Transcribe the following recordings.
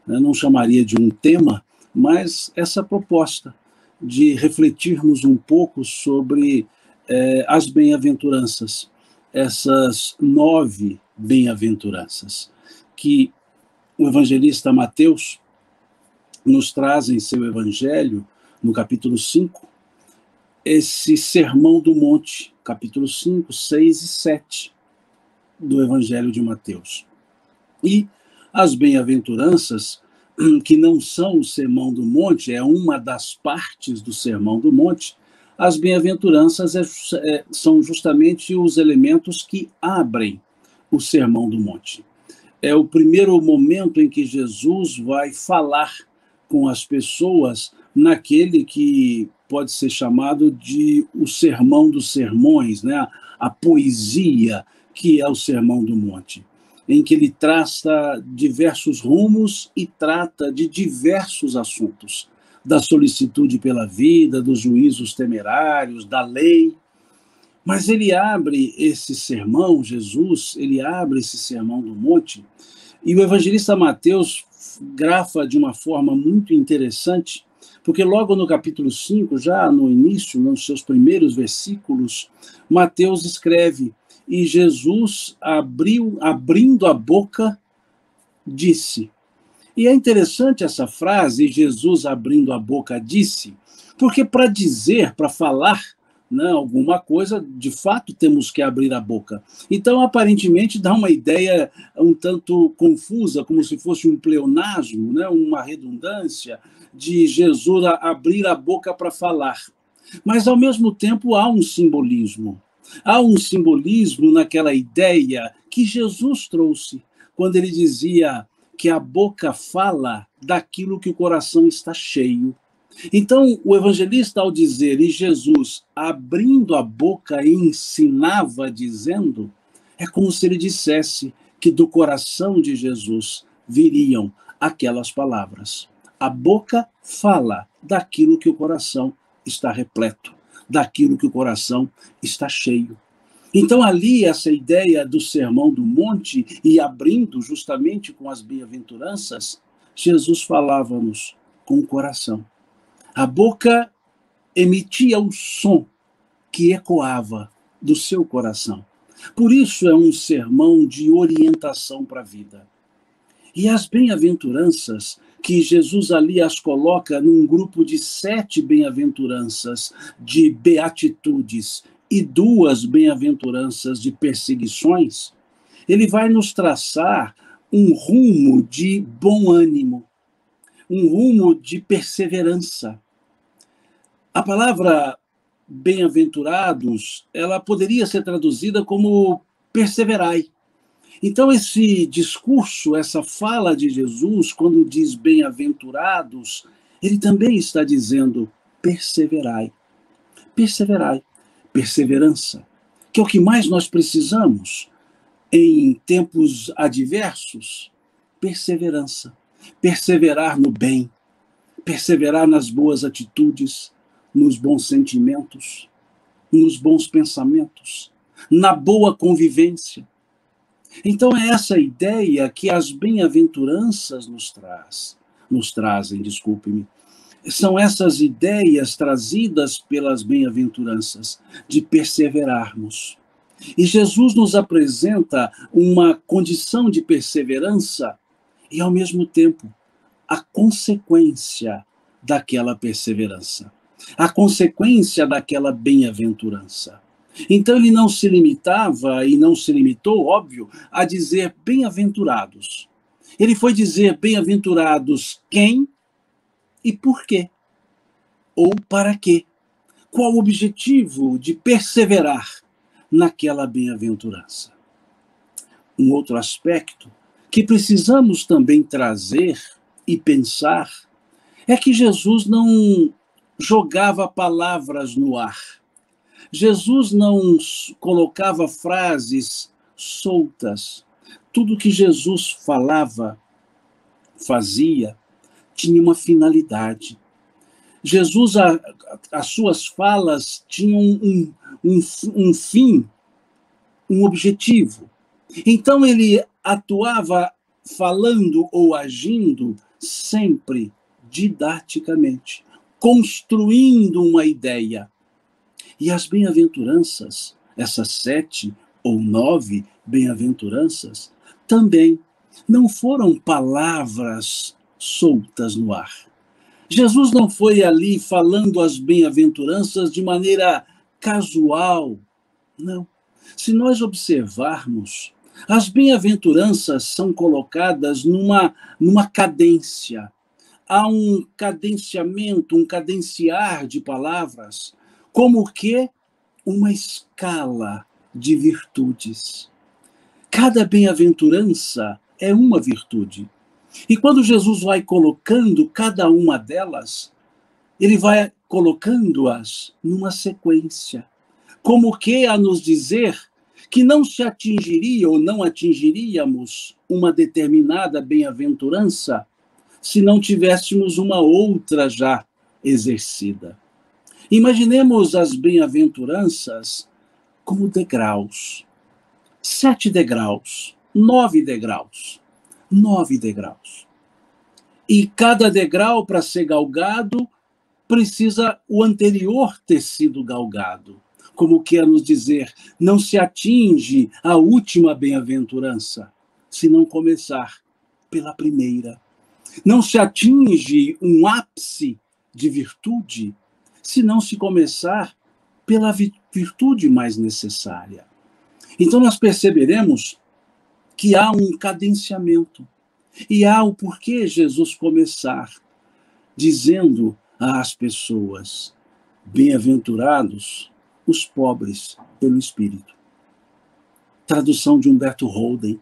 né, não chamaria de um tema, mas essa proposta de refletirmos um pouco sobre as bem-aventuranças, essas 9 bem-aventuranças, que o evangelista Mateus nos traz em seu evangelho, no capítulo 5, esse Sermão do Monte, capítulo 5, 6 e 7 do evangelho de Mateus. E as bem-aventuranças, que não são o Sermão do Monte, é uma das partes do Sermão do Monte, as bem-aventuranças são justamente os elementos que abrem o Sermão do Monte. É o primeiro momento em que Jesus vai falar com as pessoas naquele que pode ser chamado de o Sermão dos Sermões, né? A poesia que é o Sermão do Monte, em que ele traça diversos rumos e trata de diversos assuntos, da solicitude pela vida, dos juízos temerários, da lei. Mas ele abre esse sermão, Jesus, ele abre esse Sermão do Monte, e o evangelista Mateus grafa de uma forma muito interessante, porque logo no capítulo 5, já no início, nos seus primeiros versículos, Mateus escreve: e Jesus abrindo a boca, disse. E é interessante essa frase, Jesus abrindo a boca, disse, porque para dizer, para falar, né, alguma coisa, de fato temos que abrir a boca. Então, aparentemente, dá uma ideia um tanto confusa, como se fosse um pleonasmo, né, uma redundância, de Jesus abrir a boca para falar. Mas, ao mesmo tempo, há um simbolismo. Há um simbolismo naquela ideia que Jesus trouxe, quando ele dizia que a boca fala daquilo que o coração está cheio. Então, o evangelista, ao dizer, e Jesus abrindo a boca ensinava dizendo, é como se ele dissesse que do coração de Jesus viriam aquelas palavras. A boca fala daquilo que o coração está repleto, daquilo que o coração está cheio. Então, ali, essa ideia do Sermão do Monte, e abrindo justamente com as bem-aventuranças, Jesus falava-nos com o coração. A boca emitia o som que ecoava do seu coração. Por isso é um sermão de orientação para a vida. E as bem-aventuranças, que Jesus ali as coloca num grupo de 7 bem-aventuranças de beatitudes e 2 bem-aventuranças de perseguições, ele vai nos traçar um rumo de bom ânimo, um rumo de perseverança. A palavra bem-aventurados, ela poderia ser traduzida como perseverai. Então, esse discurso, essa fala de Jesus, quando diz bem-aventurados, ele também está dizendo perseverai. Perseverai. Perseverança, que é o que mais nós precisamos em tempos adversos. Perseverança. Perseverar no bem. Perseverar nas boas atitudes, nos bons sentimentos, nos bons pensamentos, na boa convivência. Então é essa ideia que as bem-aventuranças nos trazem, desculpe-me. São essas ideias trazidas pelas bem-aventuranças, de perseverarmos. E Jesus nos apresenta uma condição de perseverança e, ao mesmo tempo, a consequência daquela perseverança, a consequência daquela bem-aventurança. Então ele não se limitava e não se limitou, óbvio, a dizer bem-aventurados. Ele foi dizer bem-aventurados quem e por quê? Ou para quê? Qual o objetivo de perseverar naquela bem-aventurança? Um outro aspecto que precisamos também trazer e pensar é que Jesus não jogava palavras no ar. Jesus não colocava frases soltas. Tudo que Jesus falava, fazia, tinha uma finalidade. Jesus, as suas falas tinham um fim, um objetivo. Então ele atuava falando ou agindo sempre didaticamente, construindo uma ideia. E as bem-aventuranças, essas 7 ou 9 bem-aventuranças, também não foram palavras soltas no ar. Jesus não foi ali falando as bem-aventuranças de maneira casual, não. Se nós observarmos, as bem-aventuranças são colocadas numa cadência. Há um cadenciamento, um cadenciar de palavras, como que uma escala de virtudes. Cada bem-aventurança é uma virtude. E quando Jesus vai colocando cada uma delas, ele vai colocando-as numa sequência, como que a nos dizer que não se atingiria ou não atingiríamos uma determinada bem-aventurança se não tivéssemos uma outra já exercida. Imaginemos as bem-aventuranças como degraus. 7 degraus, 9 degraus, 9 degraus. E cada degrau, para ser galgado, precisa o anterior ter sido galgado. Como quer nos dizer, não se atinge a última bem-aventurança, se não começar pela primeira. Não se atinge um ápice de virtude, se não se começar pela virtude mais necessária. Então nós perceberemos que há um cadenciamento. E há o porquê Jesus começar dizendo às pessoas: bem-aventurados os pobres pelo Espírito. Tradução de Humberto Holden,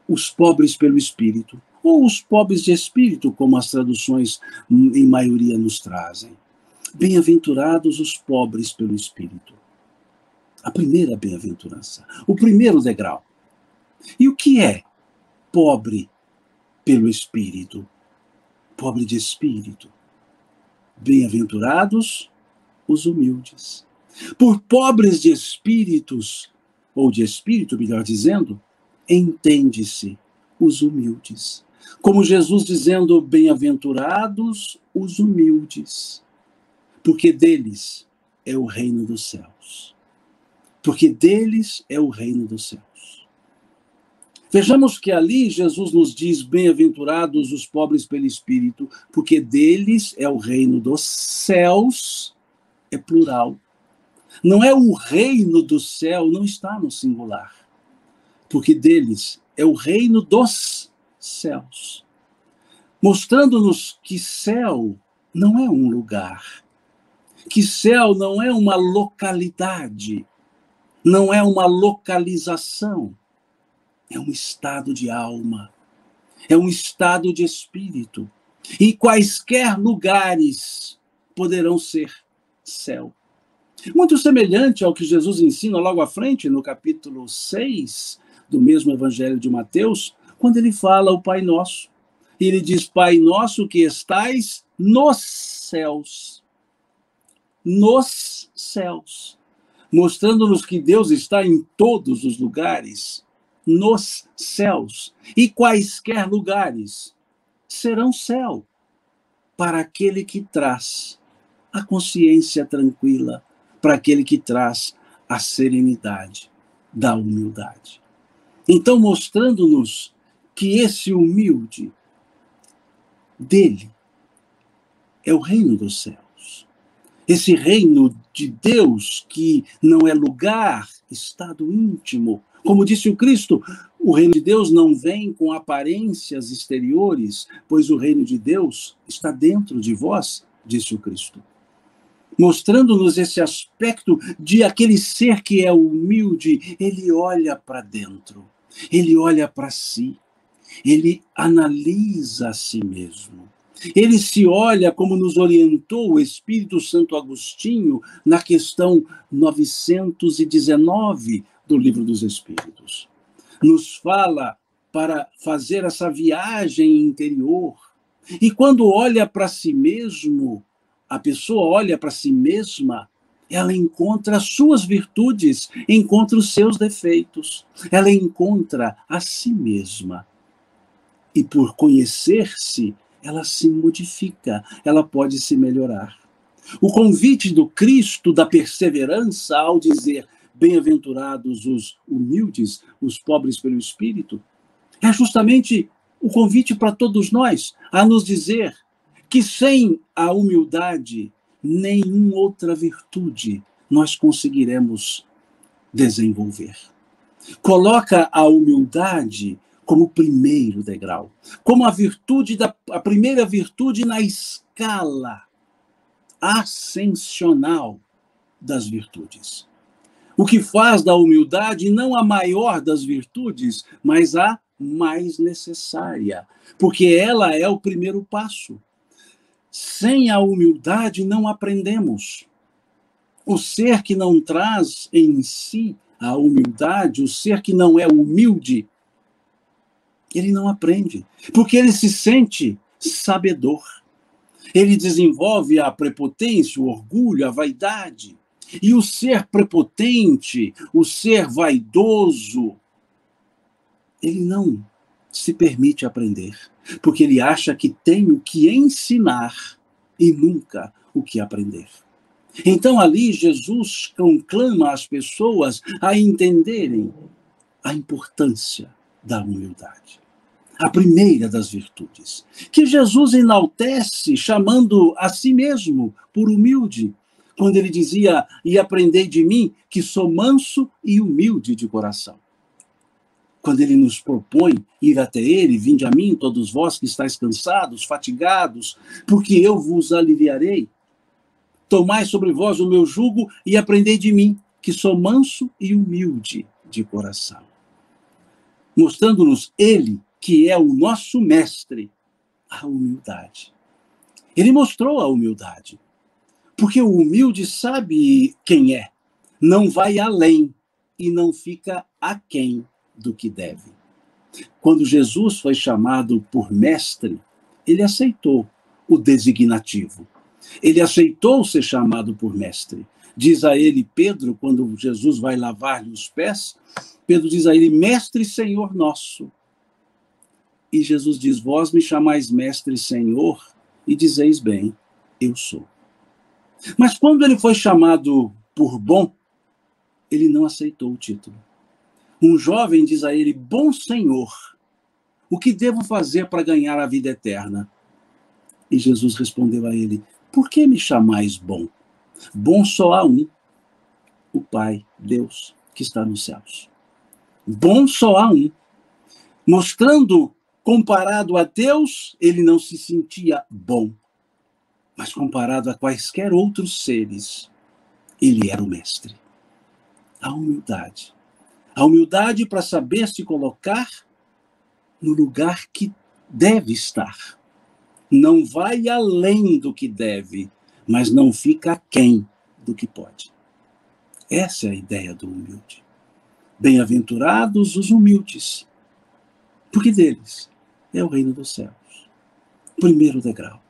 os pobres pelo Espírito, ou os pobres de espírito, como as traduções em maioria nos trazem. Bem-aventurados os pobres pelo Espírito. A primeira bem-aventurança, o primeiro degrau. E o que é pobre pelo Espírito? Pobre de espírito. Bem-aventurados os humildes. Por pobres de espíritos, ou de espírito, melhor dizendo, entende-se os humildes. Como Jesus dizendo, bem-aventurados os humildes, porque deles é o reino dos céus. Porque deles é o reino dos céus. Vejamos que ali Jesus nos diz, bem-aventurados os pobres pelo Espírito, porque deles é o reino dos céus, é plural. Não é o reino do céu, não está no singular. Porque deles é o reino dos céus. Mostrando-nos que céu não é um lugar, que céu não é uma localidade, não é uma localização, é um estado de alma, é um estado de espírito. E quaisquer lugares poderão ser céu. Muito semelhante ao que Jesus ensina logo à frente, no capítulo 6 do mesmo Evangelho de Mateus, quando ele fala o Pai Nosso. Ele diz, Pai Nosso que estais nos céus. Nos céus. Mostrando-nos que Deus está em todos os lugares, nos céus. E quaisquer lugares serão céu para aquele que traz a consciência tranquila, para aquele que traz a serenidade da humildade. Então, mostrando-nos que esse humilde dele é o reino dos céus. Esse reino de Deus que não é lugar, estado íntimo. Como disse o Cristo, o reino de Deus não vem com aparências exteriores, pois o reino de Deus está dentro de vós, disse o Cristo. Mostrando-nos esse aspecto de aquele ser que é humilde, ele olha para dentro, ele olha para si, ele analisa a si mesmo. Ele se olha como nos orientou o Espírito Santo Agostinho na questão 919 do Livro dos Espíritos. Nos fala para fazer essa viagem interior. E quando olha para si mesmo, a pessoa olha para si mesma, ela encontra as suas virtudes, encontra os seus defeitos, ela encontra a si mesma. E por conhecer-se, ela se modifica, ela pode se melhorar. O convite do Cristo da perseverança ao dizer bem-aventurados os humildes, os pobres pelo Espírito, é justamente o convite para todos nós a nos dizer que sem a humildade, nenhuma outra virtude nós conseguiremos desenvolver. Coloca a humildade como primeiro degrau, como a primeira virtude na escala ascensional das virtudes. O que faz da humildade não a maior das virtudes, mas a mais necessária, porque ela é o primeiro passo. Sem a humildade não aprendemos. O ser que não traz em si a humildade, o ser que não é humilde, ele não aprende, porque ele se sente sabedor. Ele desenvolve a prepotência, o orgulho, a vaidade. E o ser prepotente, o ser vaidoso, ele não se permite aprender, porque ele acha que tem o que ensinar e nunca o que aprender. Então ali Jesus conclama as pessoas a entenderem a importância da humildade. A primeira das virtudes, que Jesus enaltece chamando a si mesmo por humilde, quando ele dizia, e aprendei de mim, que sou manso e humilde de coração. Quando ele nos propõe ir até ele, vinde a mim, todos vós que estáis cansados, fatigados, porque eu vos aliviarei. Tomai sobre vós o meu jugo e aprendei de mim, que sou manso e humilde de coração. Mostrando-nos ele, que é o nosso mestre, a humildade. Ele mostrou a humildade, porque o humilde sabe quem é, não vai além e não fica aquém do que deve. Quando Jesus foi chamado por mestre, ele aceitou o designativo. Ele aceitou ser chamado por mestre. Diz a ele Pedro, quando Jesus vai lavar-lhe os pés, Pedro diz a ele, mestre e Senhor nosso. E Jesus diz, vós me chamais mestre e Senhor, e dizeis bem, eu sou. Mas quando ele foi chamado por bom, ele não aceitou o título. Um jovem diz a ele, bom Senhor, o que devo fazer para ganhar a vida eterna? E Jesus respondeu a ele, por que me chamais bom? Bom só há um, o Pai, Deus, que está nos céus. Bom só há um. Mostrando, comparado a Deus, ele não se sentia bom. Mas comparado a quaisquer outros seres, ele era o mestre. A humildade. A humildade para saber se colocar no lugar que deve estar. Não vai além do que deve, mas não fica aquém do que pode. Essa é a ideia do humilde. Bem-aventurados os humildes, porque deles é o reino dos céus. Primeiro degrau.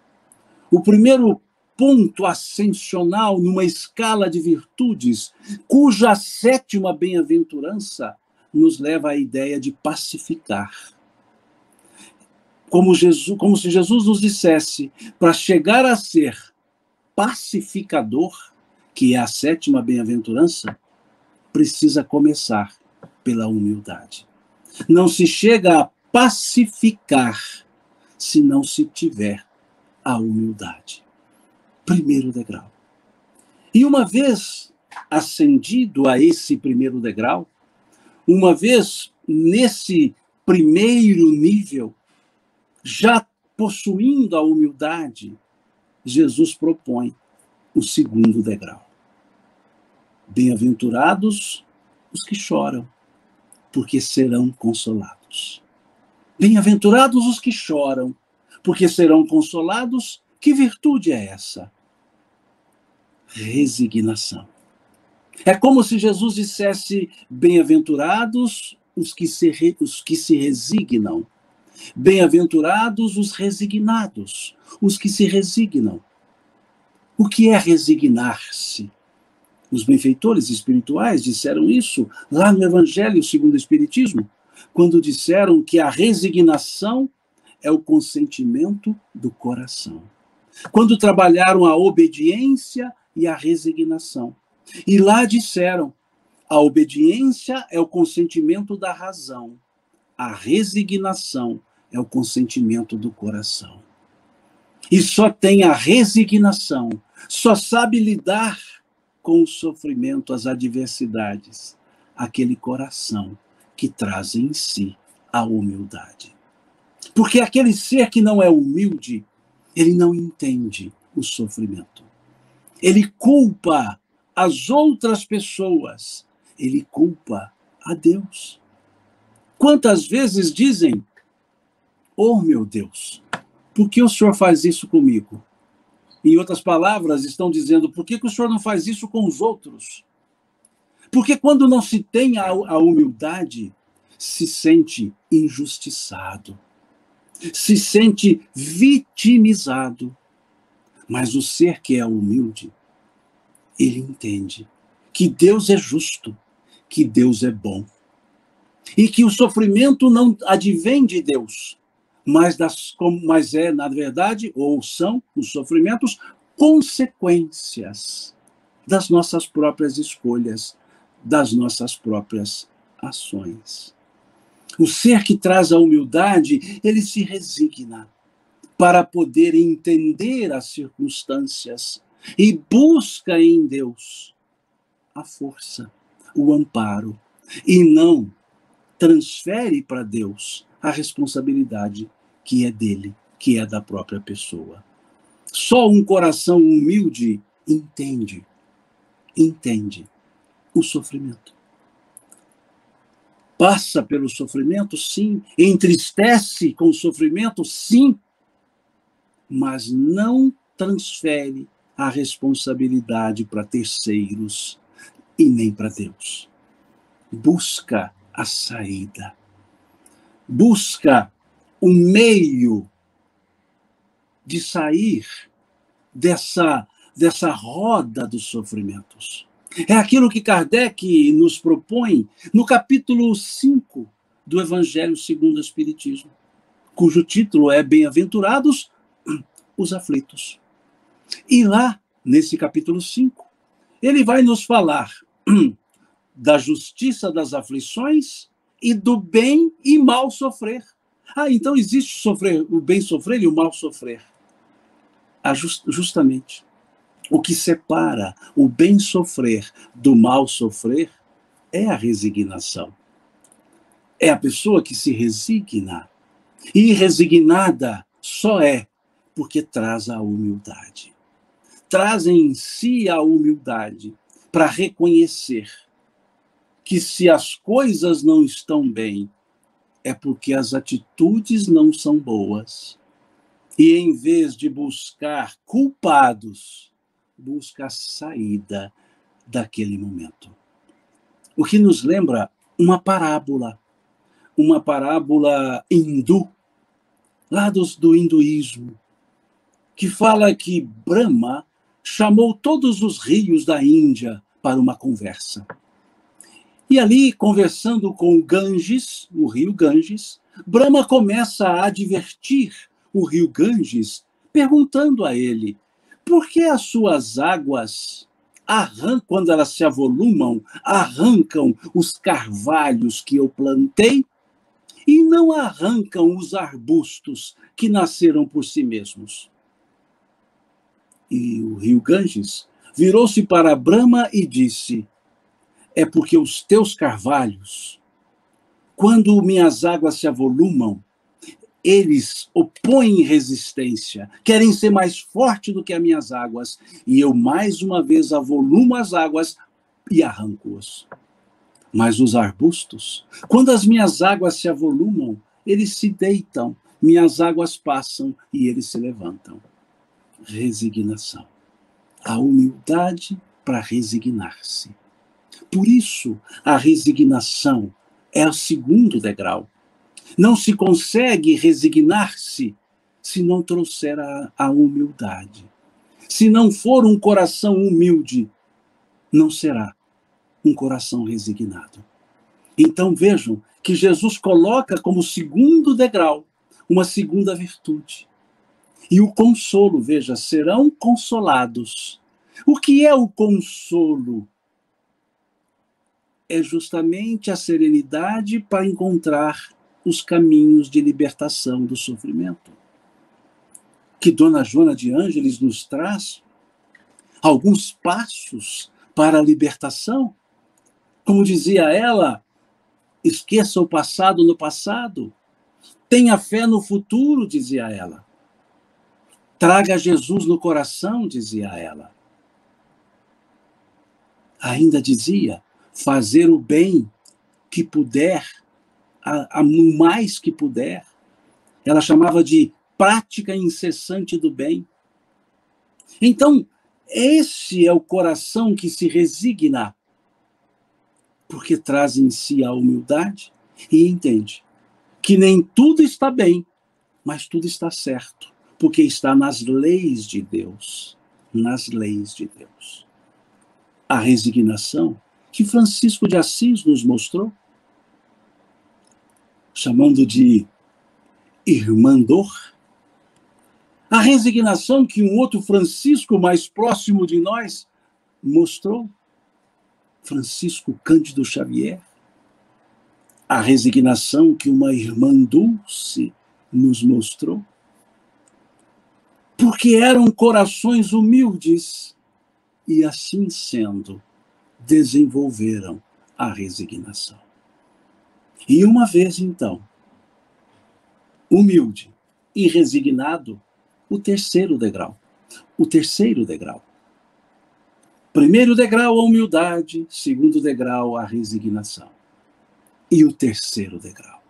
O primeiro ponto ascensional numa escala de virtudes, cuja sétima bem-aventurança nos leva à ideia de pacificar. Como se Jesus nos dissesse, para chegar a ser pacificador, que é a sétima bem-aventurança, precisa começar pela humildade. Não se chega a pacificar se não se tiver a humildade. Primeiro degrau. E uma vez ascendido a esse primeiro degrau, uma vez nesse primeiro nível, já possuindo a humildade, Jesus propõe o segundo degrau. Bem-aventurados os que choram, porque serão consolados. Bem-aventurados os que choram, porque serão consolados. Que virtude é essa? Resignação. É como se Jesus dissesse, bem-aventurados os que se resignam. Bem-aventurados os resignados, os que se resignam. O que é resignar-se? Os benfeitores espirituais disseram isso lá no Evangelho segundo o Espiritismo, quando disseram que a resignação é o consentimento do coração. Quando trabalharam a obediência e a resignação. E lá disseram, a obediência é o consentimento da razão, a resignação é o consentimento do coração. E só tem a resignação, só sabe lidar com o sofrimento, as adversidades, aquele coração que traz em si a humildade. Porque aquele ser que não é humilde, ele não entende o sofrimento. Ele culpa as outras pessoas, ele culpa a Deus. Quantas vezes dizem, oh meu Deus, por que o Senhor faz isso comigo? Em outras palavras, estão dizendo, por que o Senhor não faz isso com os outros? Porque quando não se tem a humildade, se sente injustiçado, se sente vitimizado. Mas o ser que é humilde, ele entende que Deus é justo, que Deus é bom, e que o sofrimento não advém de Deus, mas é, na verdade, ou são os sofrimentos consequências das nossas próprias escolhas, das nossas próprias ações. O ser que traz a humildade, ele se resigna para poder entender as circunstâncias e busca em Deus a força, o amparo, e não transfere para Deus a responsabilidade que é dele, que é da própria pessoa. Só um coração humilde entende o sofrimento. Passa pelo sofrimento, sim. Entristece com o sofrimento, sim. Mas não transfere a responsabilidade para terceiros e nem para Deus. Busca a saída. Busca o meio de sair dessa roda dos sofrimentos. É aquilo que Kardec nos propõe no capítulo 5 do Evangelho segundo o Espiritismo, cujo título é Bem-aventurados os aflitos. E lá, nesse capítulo 5, ele vai nos falar da justiça das aflições e do bem e mal sofrer. Então existe o bem sofrer e o mal sofrer. Justamente. O que separa o bem sofrer do mal sofrer é a resignação. É a pessoa que se resigna. E resignada só é porque traz a humildade. Traz em si a humildade para reconhecer que se as coisas não estão bem, é porque as atitudes não são boas. E em vez de buscar culpados, busca a saída daquele momento. O que nos lembra uma parábola hindu, lá do hinduísmo, que fala que Brahma chamou todos os rios da Índia para uma conversa. E ali, conversando com Ganges, o rio Ganges, Brahma começa a advertir o rio Ganges, perguntando a ele, por que as suas águas, quando elas se avolumam, arrancam os carvalhos que eu plantei e não arrancam os arbustos que nasceram por si mesmos? E o rio Ganges virou-se para Brahma e disse, é porque os teus carvalhos, quando minhas águas se avolumam, eles opõem resistência, querem ser mais forte do que as minhas águas, e eu mais uma vez avolumo as águas e arranco-os. Mas os arbustos, quando as minhas águas se avolumam, eles se deitam, minhas águas passam e eles se levantam. Resignação. A humildade para resignar-se. Por isso, a resignação é o segundo degrau. Não se consegue resignar-se se não trouxer a humildade. Se não for um coração humilde, não será um coração resignado. Então vejam que Jesus coloca como segundo degrau uma segunda virtude. E o consolo, veja, serão consolados. O que é o consolo? É justamente a serenidade para encontrar os caminhos de libertação do sofrimento. Que Dona Joana de Ângeles nos traz alguns passos para a libertação. Como dizia ela, esqueça o passado no passado, tenha fé no futuro, dizia ela. Traga Jesus no coração, dizia ela. Ainda dizia, fazer o bem que puder, o mais que puder. Ela chamava de prática incessante do bem. Então, esse é o coração que se resigna, porque traz em si a humildade e entende que nem tudo está bem, mas tudo está certo, porque está nas leis de Deus. Nas leis de Deus. A resignação que Francisco de Assis nos mostrou, chamando de irmandor. A resignação que um outro Francisco mais próximo de nós mostrou, Francisco Cândido Xavier. A resignação que uma irmã Dulce nos mostrou. Porque eram corações humildes e, assim sendo, desenvolveram a resignação. E uma vez, então, humilde e resignado, o terceiro degrau. O terceiro degrau. Primeiro degrau, a humildade. Segundo degrau, a resignação. E o terceiro degrau.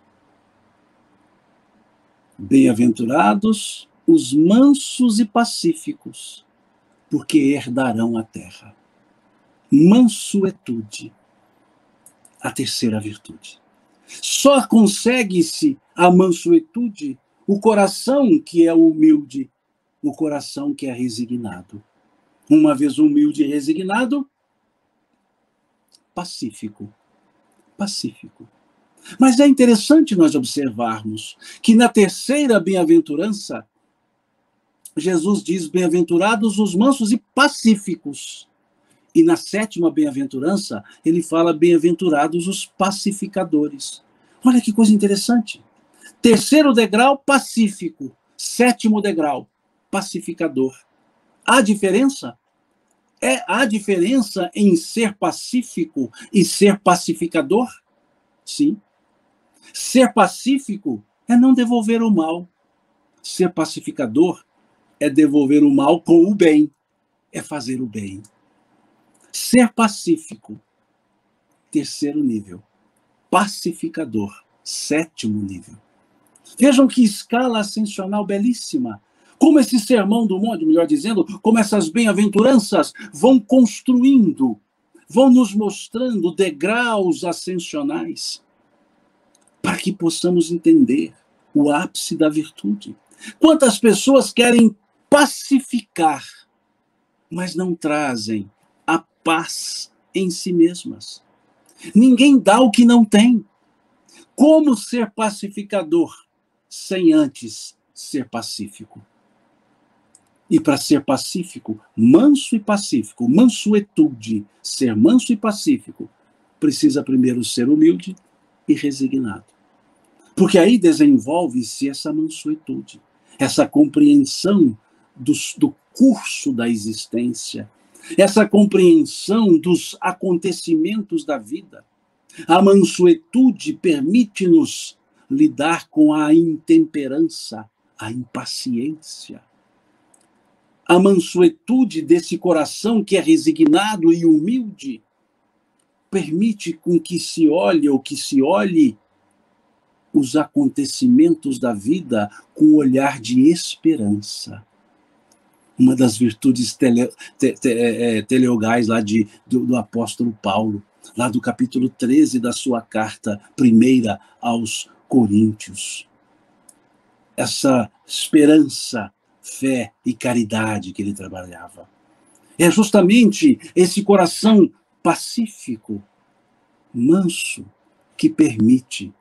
Bem-aventurados os mansos e pacíficos, porque herdarão a terra. Mansuetude, a terceira virtude. Só consegue-se a mansuetude, o coração que é humilde, o coração que é resignado. Uma vez humilde e resignado, pacífico. Pacífico. Mas é interessante nós observarmos que na terceira bem-aventurança, Jesus diz, bem-aventurados os mansos e pacíficos. E na sétima bem-aventurança, ele fala, bem-aventurados os pacificadores. Olha que coisa interessante. Terceiro degrau, pacífico. Sétimo degrau, pacificador. Há diferença? Há diferença em ser pacífico e ser pacificador? Sim. Ser pacífico é não devolver o mal. Ser pacificador é devolver o mal com o bem. É fazer o bem. Ser pacífico, terceiro nível. Pacificador, sétimo nível. Vejam que escala ascensional belíssima. Como esse sermão do monte, melhor dizendo, como essas bem-aventuranças vão construindo, vão nos mostrando degraus ascensionais, para que possamos entender o ápice da virtude. Quantas pessoas querem pacificar, mas não trazem a paz em si mesmas. Ninguém dá o que não tem. Como ser pacificador sem antes ser pacífico? E para ser pacífico, manso e pacífico, mansuetude, ser manso e pacífico, precisa primeiro ser humilde e resignado. Porque aí desenvolve-se essa mansuetude, essa compreensão do curso da existência, essa compreensão dos acontecimentos da vida. A mansuetude permite-nos lidar com a intemperança, a impaciência. A mansuetude desse coração que é resignado e humilde permite com que se olhe ou que se olhe os acontecimentos da vida com um olhar de esperança. Uma das virtudes teleogais lá do apóstolo Paulo, lá do capítulo 13 da sua carta primeira aos Coríntios. Essa esperança, fé e caridade que ele trabalhava. É justamente esse coração pacífico, manso, que permite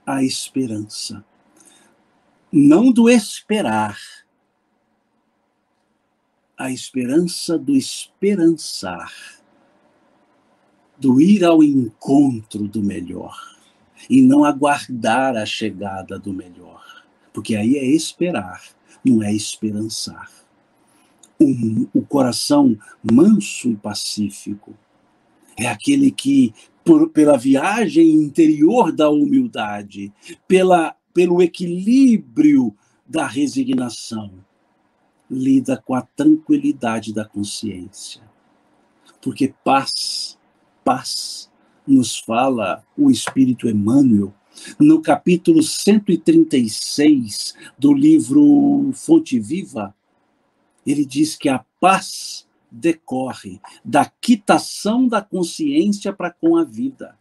a esperança. não do esperar, a esperança do esperançar, do ir ao encontro do melhor, e não aguardar a chegada do melhor, porque aí é esperar, não é esperançar. O coração manso e pacífico é aquele que, pela viagem interior da humildade, pelo equilíbrio da resignação, lida com a tranquilidade da consciência. Porque paz nos fala o Espírito Emmanuel, no capítulo 136 do livro Fonte Viva. Ele diz que a paz decorre da quitação da consciência para com a vida.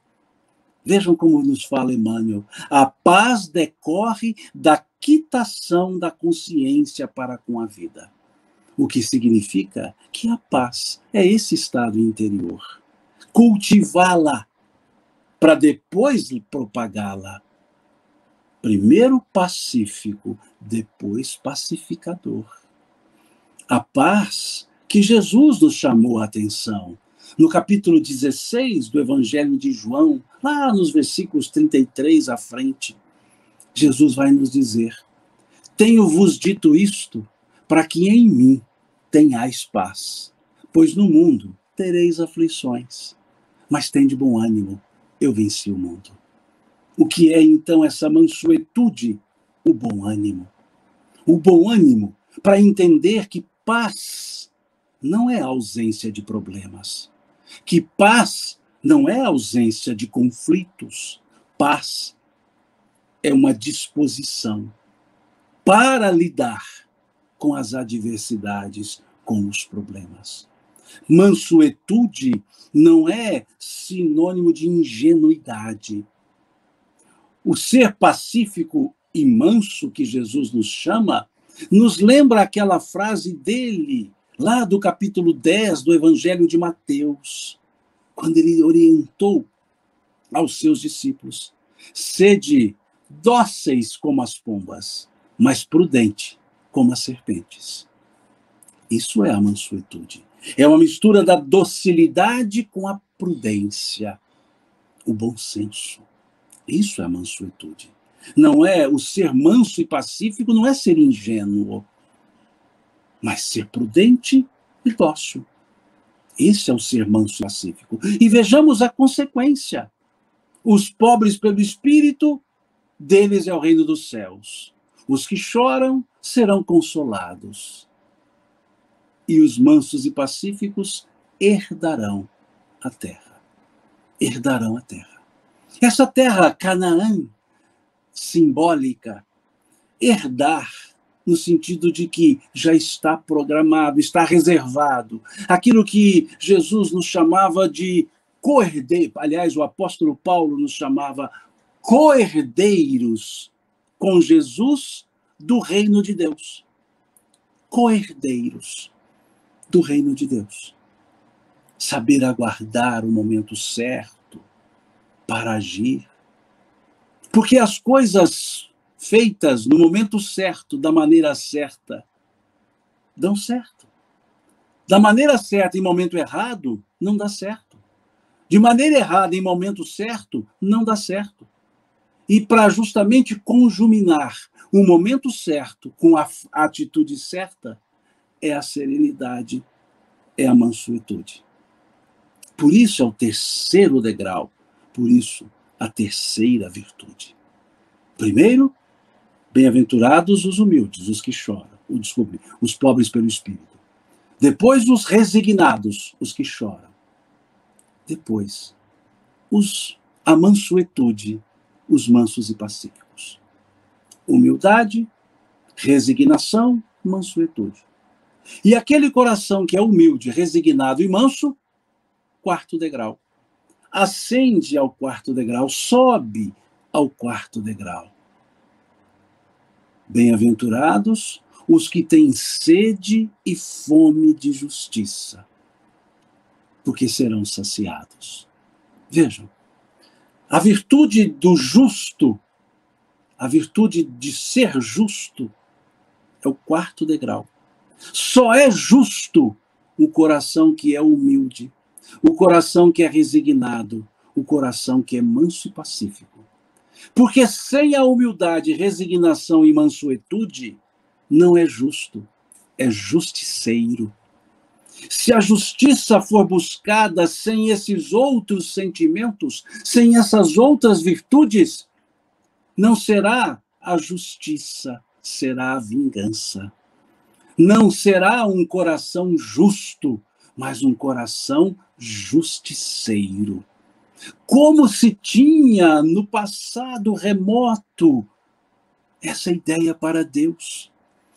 Vejam como nos fala Emmanuel. A paz decorre da quitação da consciência para com a vida. O que significa que a paz é esse estado interior. Cultivá-la para depois propagá-la. Primeiro pacífico, depois pacificador. A paz que Jesus nos chamou a atenção. No capítulo 16 do Evangelho de João, lá nos versículos 33 à frente, Jesus vai nos dizer: tenho-vos dito isto, para que em mim tenhais paz. Pois no mundo tereis aflições, mas tende bom ânimo, eu venci o mundo. O que é então essa mansuetude? O bom ânimo. O bom ânimo para entender que paz não é ausência de problemas, que paz não é ausência de conflitos, paz é uma disposição para lidar com as adversidades, com os problemas. Mansuetude não é sinônimo de ingenuidade. O ser pacífico e manso que Jesus nos chama nos lembra aquela frase dele, lá do capítulo 10 do Evangelho de Mateus, quando ele orientou aos seus discípulos: sede dóceis como as pombas, mas prudente como as serpentes. Isso é a mansuetude. É uma mistura da docilidade com a prudência, o bom senso. Isso é a mansuetude. Não é o ser manso e pacífico, não é ser ingênuo, mas ser prudente e dócil. Esse é o ser manso e pacífico. E vejamos a consequência. Os pobres pelo espírito, deles é o reino dos céus. Os que choram serão consolados. E os mansos e pacíficos herdarão a terra. Herdarão a terra. Essa terra, Canaã, simbólica, herdar, no sentido de que já está programado, está reservado. Aquilo que Jesus nos chamava de co-herdeiro, aliás, o apóstolo Paulo nos chamava co-herdeiros com Jesus do reino de Deus. Co-herdeiros do reino de Deus. Saber aguardar o momento certo para agir. Porque as coisas feitas no momento certo, da maneira certa, dão certo. Da maneira certa, em momento errado, não dá certo. De maneira errada, em momento certo, não dá certo. E para justamente conjuminar o momento certo com a atitude certa, é a serenidade, é a mansuetude. Por isso é o terceiro degrau, por isso a terceira virtude. Primeiro, bem-aventurados os humildes, os que choram, os pobres pelo espírito. Depois, os resignados, os que choram. Depois, a mansuetude, os mansos e pacíficos. Humildade, resignação, mansuetude. E aquele coração que é humilde, resignado e manso, quarto degrau. Ascende ao quarto degrau, sobe ao quarto degrau. Bem-aventurados os que têm sede e fome de justiça, porque serão saciados. Vejam, a virtude do justo A virtude de ser justo é o quarto degrau. Só é justo o coração que é humilde, o coração que é resignado, o coração que é manso e pacífico. Porque sem a humildade, resignação e mansuetude, não é justo, é justiceiro. Se a justiça for buscada sem esses outros sentimentos, sem essas outras virtudes, não será a justiça, será a vingança. Não será um coração justo, mas um coração justiceiro. Como se tinha no passado remoto essa ideia para Deus,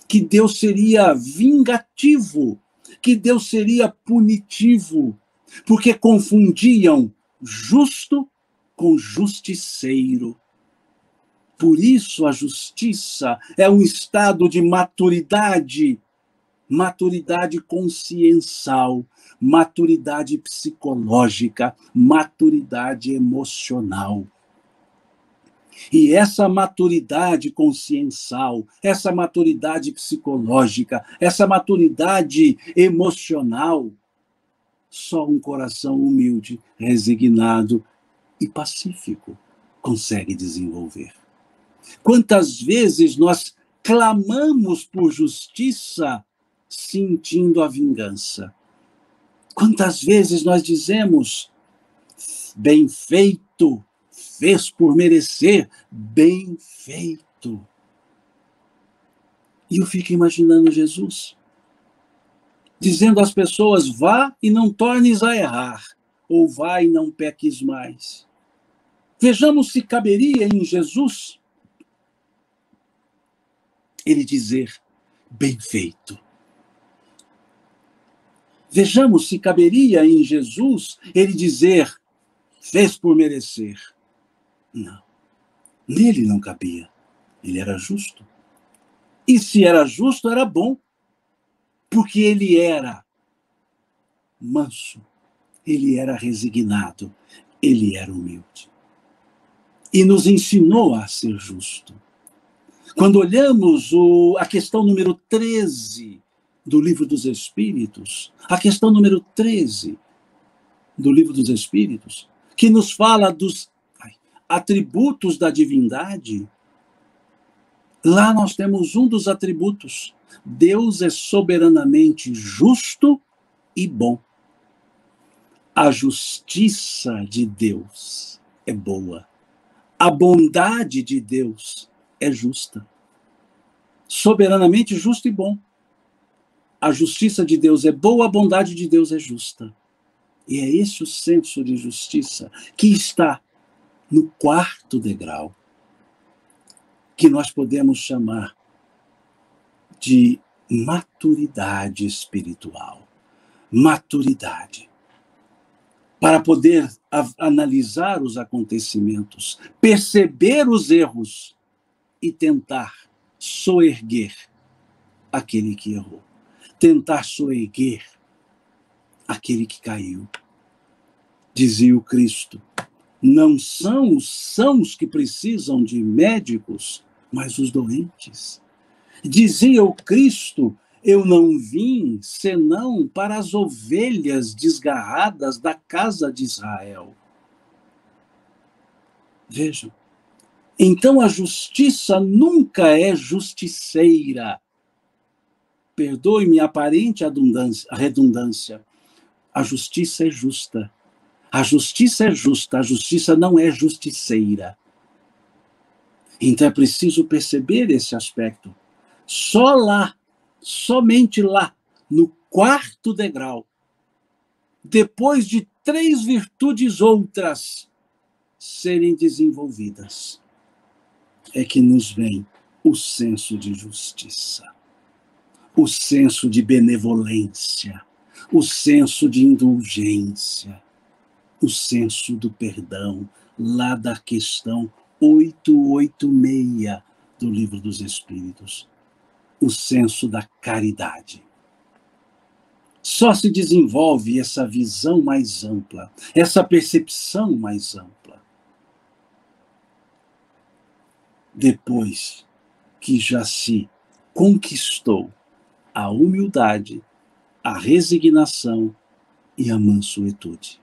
que Deus seria vingativo, que Deus seria punitivo, porque confundiam justo com justiceiro. Por isso a justiça é um estado de maturidade, maturidade consciencial, maturidade psicológica, maturidade emocional. E essa maturidade consciencial, essa maturidade psicológica, essa maturidade emocional, só um coração humilde, resignado e pacífico consegue desenvolver. Quantas vezes nós clamamos por justiça sentindo a vingança? Quantas vezes nós dizemos, bem feito, fez por merecer, bem feito. E eu fico imaginando Jesus dizendo às pessoas, vá e não tornes a errar, ou vá e não peques mais. Vejamos se caberia em Jesus ele dizer, bem feito. Vejamos se caberia em Jesus ele dizer, fez por merecer. Não, nele não cabia. Ele era justo. E se era justo, era bom. Porque ele era manso, ele era resignado, ele era humilde. E nos ensinou a ser justo. Quando olhamos a questão número 13 do Livro dos Espíritos, a questão número 13 do Livro dos Espíritos, que nos fala dos atributos da divindade, lá nós temos um dos atributos. Deus é soberanamente justo e bom. A justiça de Deus é boa. A bondade de Deus é justa. Soberanamente justo e bom. A justiça de Deus é boa, a bondade de Deus é justa. E é esse o senso de justiça que está no quarto degrau, que nós podemos chamar de maturidade espiritual. Maturidade. Para poder analisar os acontecimentos, perceber os erros e tentar soerguer aquele que errou. Tentar soerguer aquele que caiu. Dizia o Cristo, não são os sãos que precisam de médicos, mas os doentes. Dizia o Cristo, eu não vim senão para as ovelhas desgarradas da casa de Israel. Vejam, então a justiça nunca é justiceira. Perdoe-me a aparente redundância. A justiça é justa. A justiça é justa, a justiça não é justiceira. Então é preciso perceber esse aspecto. Só lá, somente lá, no quarto degrau, depois de 3 virtudes outras serem desenvolvidas, é que nos vem o senso de justiça, o senso de benevolência, o senso de indulgência, o senso do perdão, lá da questão 886 do Livro dos Espíritos. O senso da caridade. Só se desenvolve essa visão mais ampla, essa percepção mais ampla. depois que já se conquistou a humildade, a resignação e a mansuetude.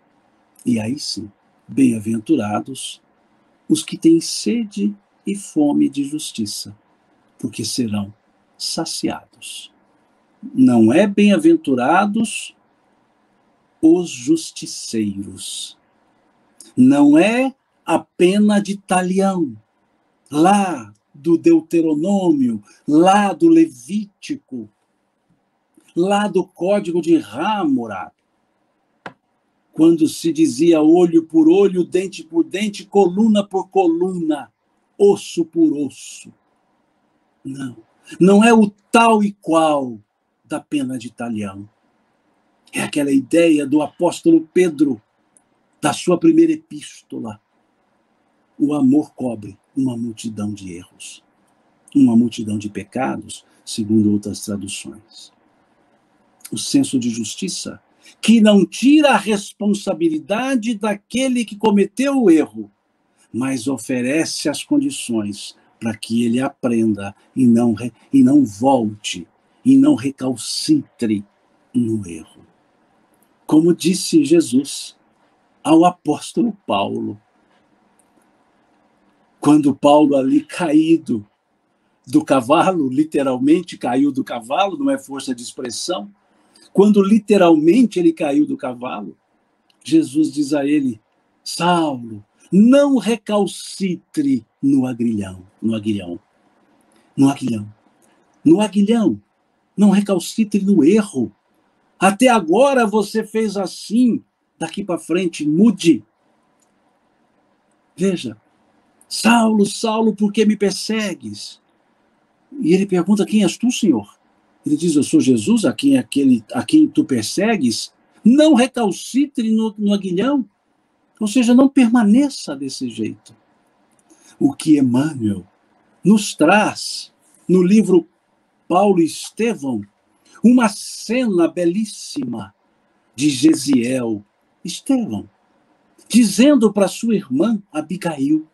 E aí sim, bem-aventurados os que têm sede e fome de justiça, porque serão saciados. Não é bem-aventurados os justiceiros. Não é a pena de talião, lá do Deuteronômio, lá do Levítico, lá do Código de Hammurabi, quando se dizia olho por olho, dente por dente, coluna por coluna, osso por osso. Não, não é o tal e qual da pena de talião. É aquela ideia do apóstolo Pedro, da sua primeira epístola. O amor cobre uma multidão de erros, uma multidão de pecados, segundo outras traduções. O senso de justiça, que não tira a responsabilidade daquele que cometeu o erro, mas oferece as condições para que ele aprenda e não volte, e não recalcitre no erro. Como disse Jesus ao apóstolo Paulo, quando Paulo ali caído do cavalo, literalmente caiu do cavalo, não é força de expressão, quando literalmente ele caiu do cavalo, Jesus diz a ele: Saulo, não recalcitre no aguilhão, não recalcitre no erro. Até agora você fez assim, daqui para frente mude. Veja, Saulo, Saulo, por que me persegues? E ele pergunta: quem és tu, Senhor? Ele diz: eu sou Jesus, a quem tu persegues. Não recalcitre no aguilhão, ou seja, não permaneça desse jeito. O que Emmanuel nos traz no livro Paulo e Estevão, uma cena belíssima de Gesiel, Estevão, dizendo para sua irmã Abigail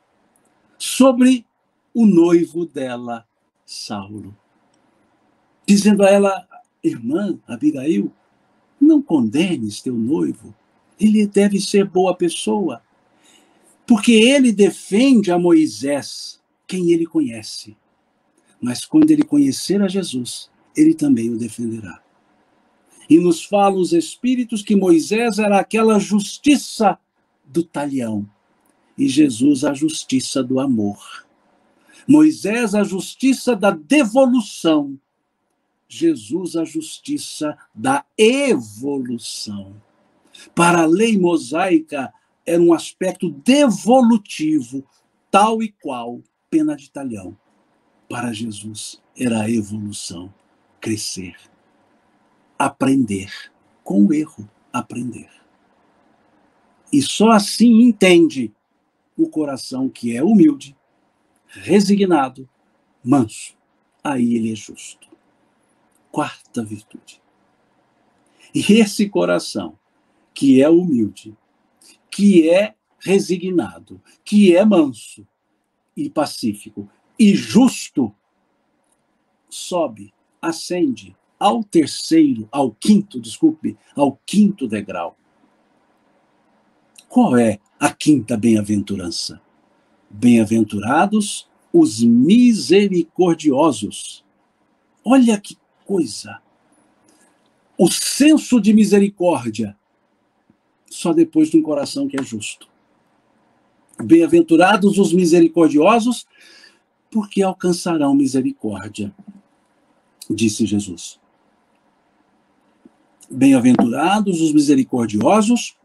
sobre o noivo dela, Saulo. Dizendo a ela: irmã Abigail, não condenes teu noivo, ele deve ser boa pessoa, porque ele defende a Moisés, quem ele conhece. Mas quando ele conhecer a Jesus, ele também o defenderá. E nos fala os Espíritos que Moisés era aquela justiça do talião, e Jesus a justiça do amor. Moisés a justiça da devolução, Jesus a justiça da evolução. Para a lei mosaica era um aspecto devolutivo, tal e qual pena de talião. Para Jesus era a evolução, crescer, aprender, com o erro, aprender. E só assim entende o coração que é humilde, resignado, manso. Aí ele é justo. Quarta virtude. E esse coração que é humilde, que é resignado, que é manso e pacífico e justo, sobe, ascende ao quinto degrau. Qual é a quinta bem-aventurança? Bem-aventurados os misericordiosos. Olha que coisa! O senso de misericórdia só depois de um coração que é justo. Bem-aventurados os misericordiosos, porque alcançarão misericórdia, disse Jesus. Bem-aventurados os misericordiosos,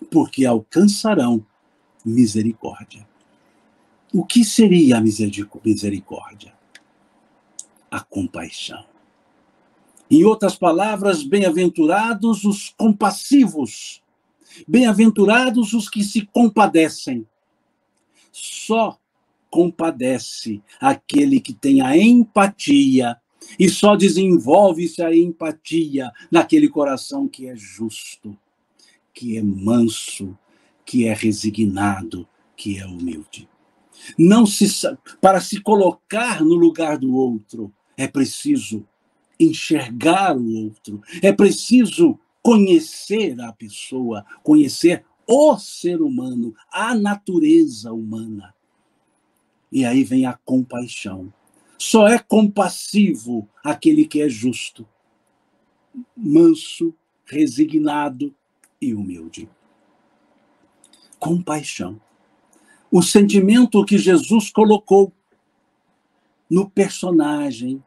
porque alcançarão misericórdia. O que seria a misericórdia? A compaixão. Em outras palavras, bem-aventurados os compassivos, bem-aventurados os que se compadecem. Só compadece aquele que tem a empatia, e só desenvolve-se a empatia naquele coração que é justo, que é manso, que é resignado, que é humilde. Não se, para se colocar no lugar do outro, é preciso enxergar o outro, é preciso conhecer a pessoa, conhecer o ser humano, a natureza humana. E aí vem a compaixão. Só é compassivo aquele que é justo, manso, resignado e humilde. Compaixão. O sentimento que Jesus colocou no personagem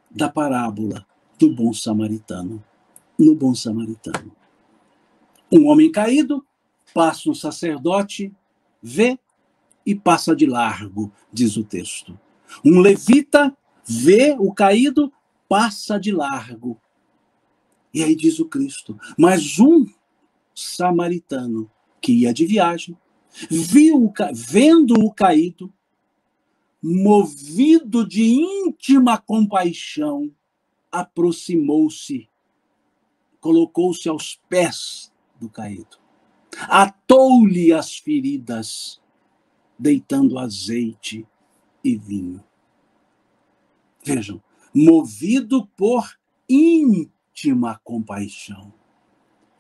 da parábola do bom samaritano. No bom samaritano. Um homem caído, passa um sacerdote, vê e passa de largo, diz o texto. Um levita vê o caído, passa de largo. E aí diz o Cristo, mas um samaritano que ia de viagem, vendo o caído, movido de íntima compaixão, aproximou-se, colocou-se aos pés do caído, atou-lhe as feridas, deitando azeite e vinho. Vejam, movido por íntima compaixão.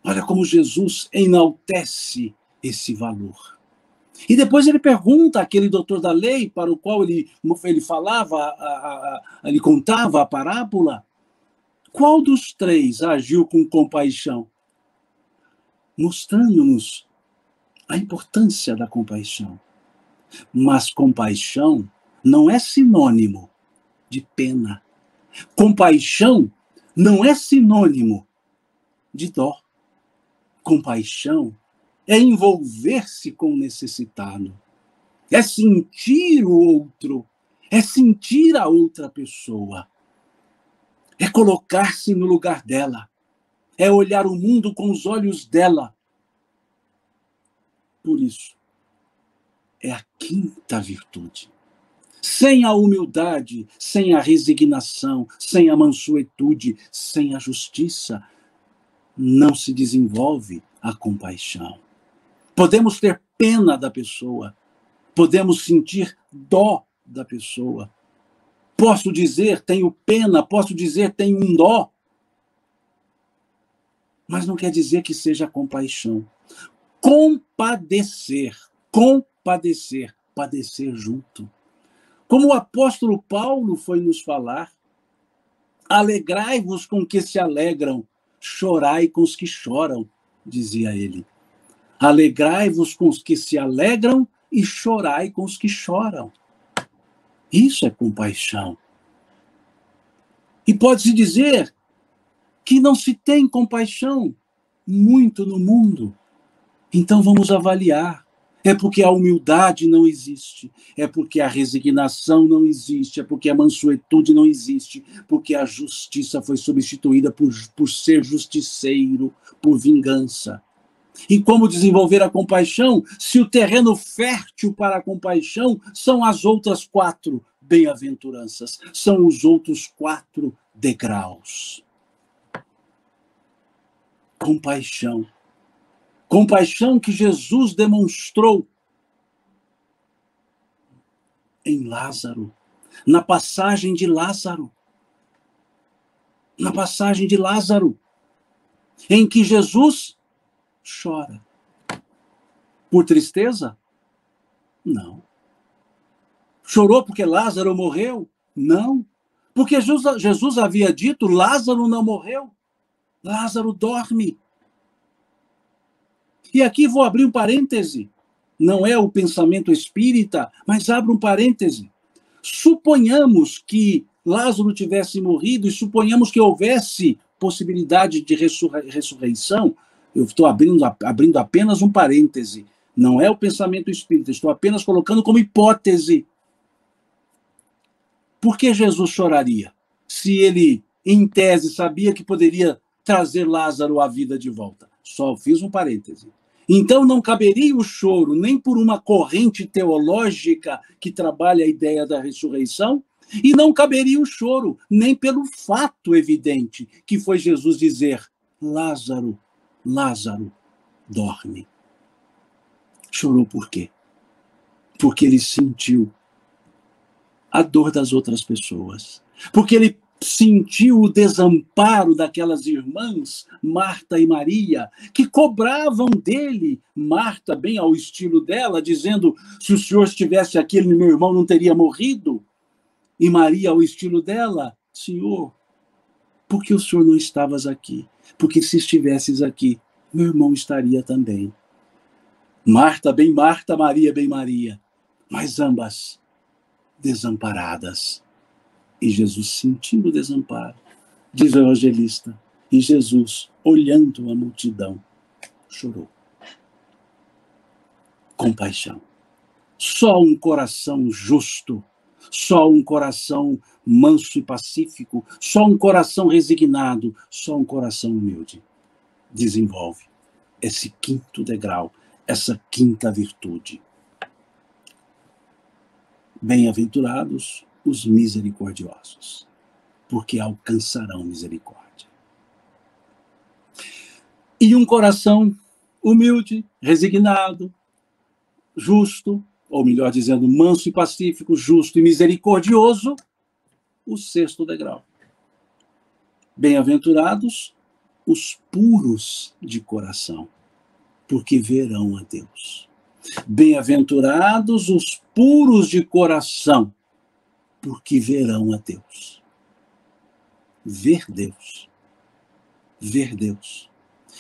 Olha como Jesus enaltece esse valor. E depois ele pergunta àquele doutor da lei para o qual ele falava, ele contava a parábola, qual dos três agiu com compaixão? Mostrando-nos a importância da compaixão. Mas compaixão não é sinônimo de pena. Compaixão não é sinônimo de dó. Compaixão é envolver-se com o necessitado. É sentir o outro. É sentir a outra pessoa. É colocar-se no lugar dela. É olhar o mundo com os olhos dela. Por isso, é a quinta virtude. Sem a humildade, sem a resignação, sem a mansuetude, sem a justiça, não se desenvolve a compaixão. Podemos ter pena da pessoa, podemos sentir dó da pessoa. Posso dizer, tenho pena, posso dizer, tenho um dó, mas não quer dizer que seja compaixão. Compadecer, padecer junto. Como o apóstolo Paulo foi nos falar, alegrai-vos com os que se alegram, chorai com os que choram, dizia ele. Alegrai-vos com os que se alegram e chorai com os que choram. Isso é compaixão. E pode-se dizer que não se tem compaixão muito no mundo. Então vamos avaliar. É porque a humildade não existe, é porque a resignação não existe, é porque a mansuetude não existe, porque a justiça foi substituída por ser justiceiro, por vingança. E como desenvolver a compaixão, se o terreno fértil para a compaixão são as outras 4 bem-aventuranças, são os outros 4 degraus. Compaixão. Compaixão que Jesus demonstrou em Lázaro, na passagem de Lázaro. Na passagem de Lázaro, em que Jesus chora. Por tristeza? Não. Chorou porque Lázaro morreu? Não. Porque Jesus havia dito, Lázaro não morreu. Lázaro dorme. E aqui vou abrir um parêntese. Não é o pensamento espírita, mas abro um parêntese. Suponhamos que Lázaro tivesse morrido e suponhamos que houvesse possibilidade de ressurreição. Eu estou abrindo apenas um parêntese. Não é o pensamento espírita, estou apenas colocando como hipótese. Por que Jesus choraria? Se ele, em tese, sabia que poderia trazer Lázaro à vida de volta. Só fiz um parêntese. Então não caberia o choro nem por uma corrente teológica que trabalha a ideia da ressurreição, e não caberia o choro nem pelo fato evidente que foi Jesus dizer, Lázaro, Lázaro, dorme. Chorou por quê? porque ele sentiu a dor das outras pessoas, porque ele sentiu o desamparo daquelas irmãs, Marta e Maria, que cobravam dele, Marta, bem ao estilo dela, dizendo: se o senhor estivesse aqui, meu irmão não teria morrido. E Maria, ao estilo dela: Senhor, por que o senhor não estavas aqui? Porque se estivesses aqui, meu irmão estaria também. Marta, bem Marta, Maria, bem Maria, mas ambas desamparadas. E Jesus, sentindo o desamparo, diz o evangelista, e Jesus, olhando a multidão, chorou. Compaixão. Só um coração justo, só um coração manso e pacífico, só um coração resignado, só um coração humilde desenvolve esse quinto degrau, essa quinta virtude. Bem-aventurados os misericordiosos, porque alcançarão misericórdia. E um coração humilde, resignado, justo, ou melhor dizendo, manso e pacífico, justo e misericordioso, o sexto degrau. Bem-aventurados os puros de coração, porque verão a Deus. Bem-aventurados os puros de coração, porque verão a Deus. Ver Deus. Ver Deus.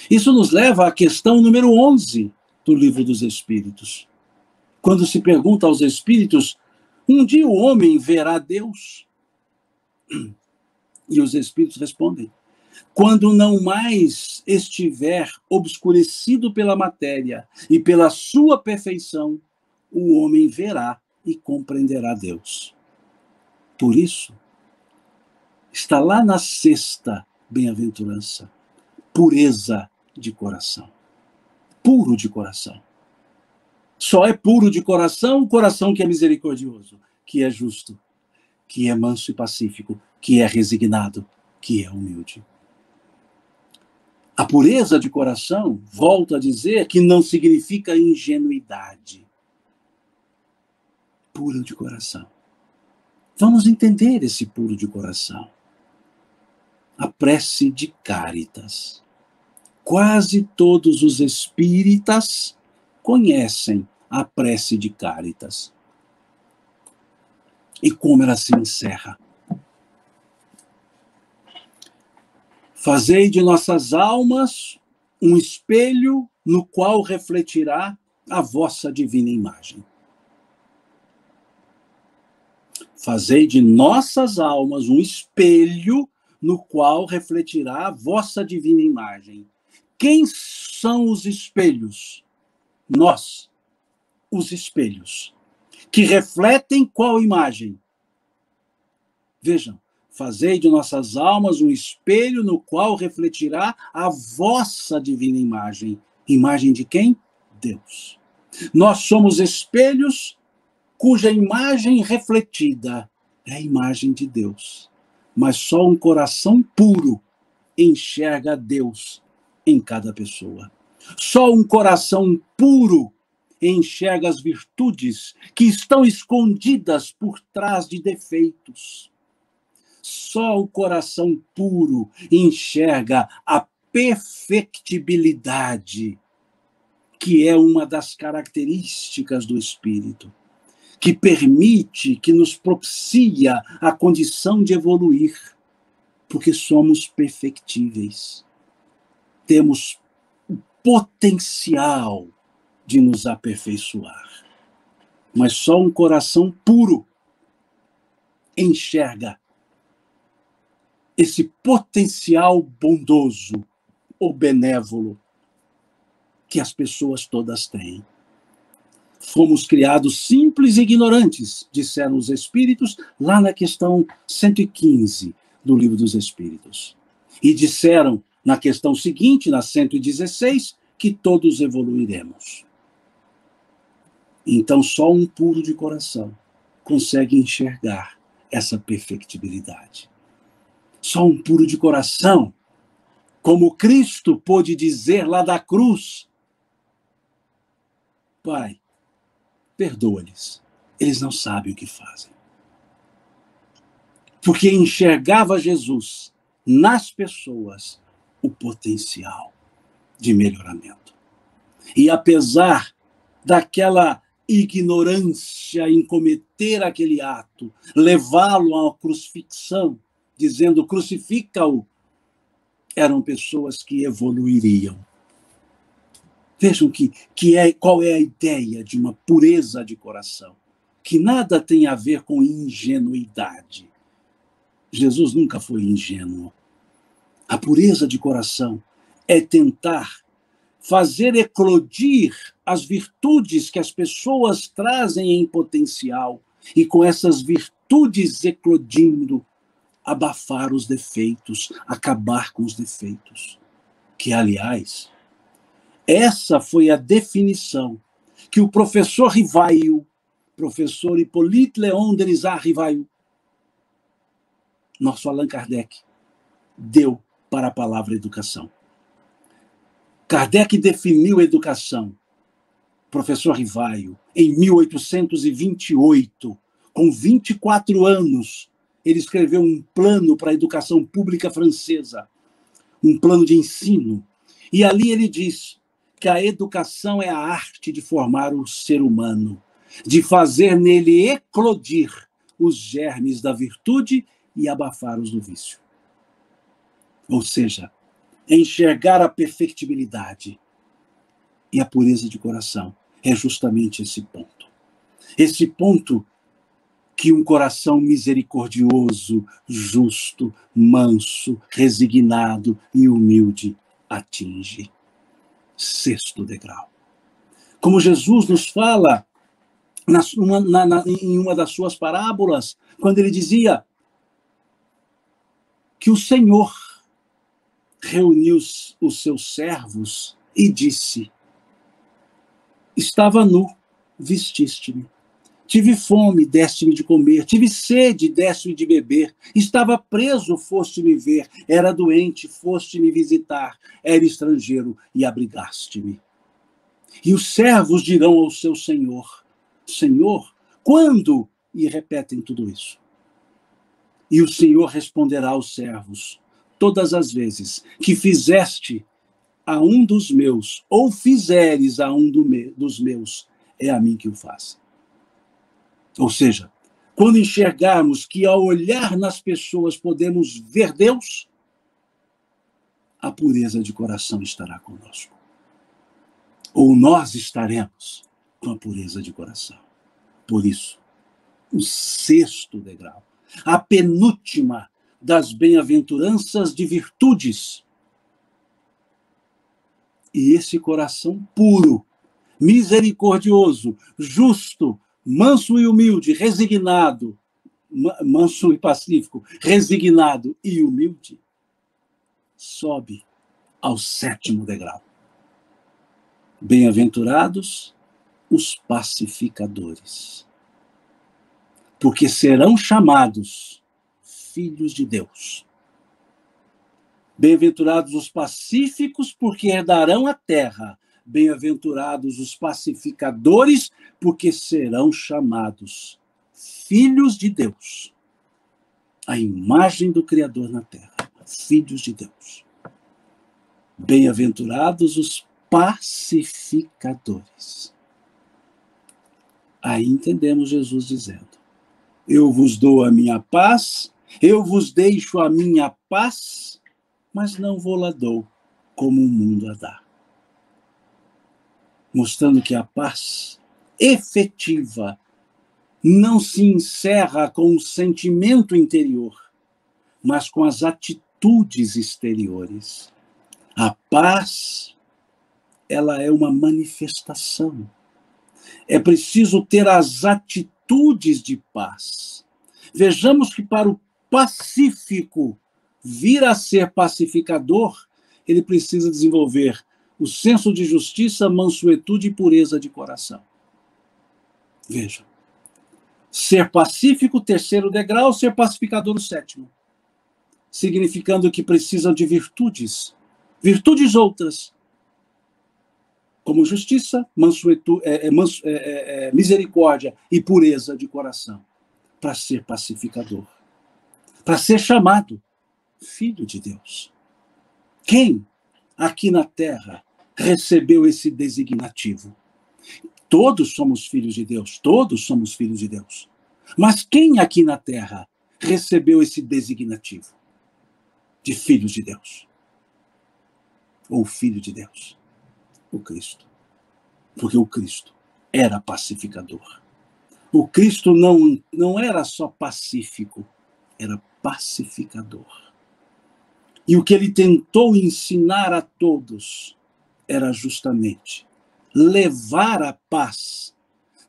Isso nos leva à questão número 11 do Livro dos Espíritos. Quando se pergunta aos espíritos: um dia o homem verá Deus? E os espíritos respondem: quando não mais estiver obscurecido pela matéria e pela sua perfeição, o homem verá e compreenderá Deus. Por isso, está lá na sexta bem-aventurança: pureza de coração. Puro de coração. Só é puro de coração o coração que é misericordioso, que é justo, que é manso e pacífico, que é resignado, que é humilde. A pureza de coração, volto a dizer, que não significa ingenuidade. Puro de coração. Vamos entender esse puro de coração. A prece de Cáritas. Quase todos os espíritas conhecem a prece de Cáritas. E como ela se encerra? Fazei de nossas almas um espelho no qual refletirá a vossa divina imagem. Fazei de nossas almas um espelho no qual refletirá a vossa divina imagem. Quem são os espelhos? Nós, os espelhos, que refletem qual imagem? Vejam, fazei de nossas almas um espelho no qual refletirá a vossa divina imagem. Imagem de quem? Deus. Nós somos espelhos cuja imagem refletida é a imagem de Deus. Mas só um coração puro enxerga Deus em cada pessoa. Só um coração puro enxerga as virtudes que estão escondidas por trás de defeitos. Só o coração puro enxerga a perfectibilidade, que é uma das características do espírito, que permite, que nos propicia a condição de evoluir, porque somos perfectíveis. Temos o potencial de nos aperfeiçoar. Mas só um coração puro enxerga esse potencial bondoso ou benévolo que as pessoas todas têm. Fomos criados simples e ignorantes, disseram os espíritos lá na questão 115 do Livro dos Espíritos. E disseram na questão seguinte, na 116, que todos evoluiremos. Então só um puro de coração consegue enxergar essa perfectibilidade. Só um puro de coração, como Cristo pôde dizer lá da cruz: Pai, perdoa-lhes, eles não sabem o que fazem. Porque enxergava Jesus nas pessoas o potencial de melhoramento. E apesar daquela ignorância em cometer aquele ato, levá-lo à crucifixão, dizendo crucifica-o, eram pessoas que evoluiriam. Vejam qual é a ideia de uma pureza de coração, que nada tem a ver com ingenuidade. Jesus nunca foi ingênuo. A pureza de coração é tentar fazer eclodir as virtudes que as pessoas trazem em potencial e, com essas virtudes eclodindo, abafar os defeitos, acabar com os defeitos. Que, aliás, essa foi a definição que o professor Rivaio, professor Hippolyte Léon Denisard Rivaio, nosso Allan Kardec, deu para a palavra educação. Kardec definiu educação, professor Rivaio, em 1828, com 24 anos, ele escreveu um plano para a educação pública francesa, um plano de ensino, e ali ele diz que a educação é a arte de formar o ser humano, de fazer nele eclodir os germes da virtude e abafar os do vício. Ou seja, enxergar a perfectibilidade e a pureza de coração é justamente esse ponto. Esse ponto que um coração misericordioso, justo, manso, resignado e humilde atinge. 6º degrau. Como Jesus nos fala em uma das suas parábolas, quando ele dizia que o Senhor reuniu os seus servos e disse: estava nu, vestiste-me. Tive fome, deste-me de comer. Tive sede, deste-me de beber. Estava preso, foste-me ver. Era doente, foste-me visitar. Era estrangeiro e abrigaste-me. E os servos dirão ao seu senhor: Senhor, quando? E repetem tudo isso. E o Senhor responderá aos servos: todas as vezes que fizeste a um dos meus, ou fizeres a um dos meus, é a mim que o faz. Ou seja, quando enxergarmos que ao olhar nas pessoas podemos ver Deus, a pureza de coração estará conosco. Ou nós estaremos com a pureza de coração. Por isso, o 6º degrau, a penúltima das bem-aventuranças de virtudes. E esse coração puro, misericordioso, justo, manso e humilde, resignado, manso e pacífico, resignado e humilde, sobe ao 7º degrau. Bem-aventurados os pacificadores, porque serão chamados filhos de Deus. Bem-aventurados os pacíficos, porque herdarão a terra. Bem-aventurados os pacificadores, porque serão chamados filhos de Deus. A imagem do Criador na terra, filhos de Deus. Bem-aventurados os pacificadores. Aí entendemos Jesus dizendo: eu vos dou a minha paz, eu vos deixo a minha paz, mas não vou-la dou como o mundo a dá. Mostrando que a paz efetiva não se encerra com o sentimento interior, mas com as atitudes exteriores. A paz, ela é uma manifestação. É preciso ter as atitudes de paz. Vejamos que para o pacífico vir a ser pacificador, ele precisa desenvolver o senso de justiça, mansuetude e pureza de coração. Vejam. Ser pacífico, 3º degrau, ser pacificador, o 7º. Significando que precisam de virtudes. Virtudes outras. como justiça, misericórdia e pureza de coração, para ser pacificador, para ser chamado filho de Deus. Quem aqui na terra recebeu esse designativo? Todos somos filhos de Deus, todos somos filhos de Deus. Mas quem aqui na terra recebeu esse designativo de filhos de Deus? Ou filho de Deus? O Cristo. Porque o Cristo era pacificador. O Cristo não era só pacífico, era pacificador. E o que ele tentou ensinar a todos era justamente levar a paz,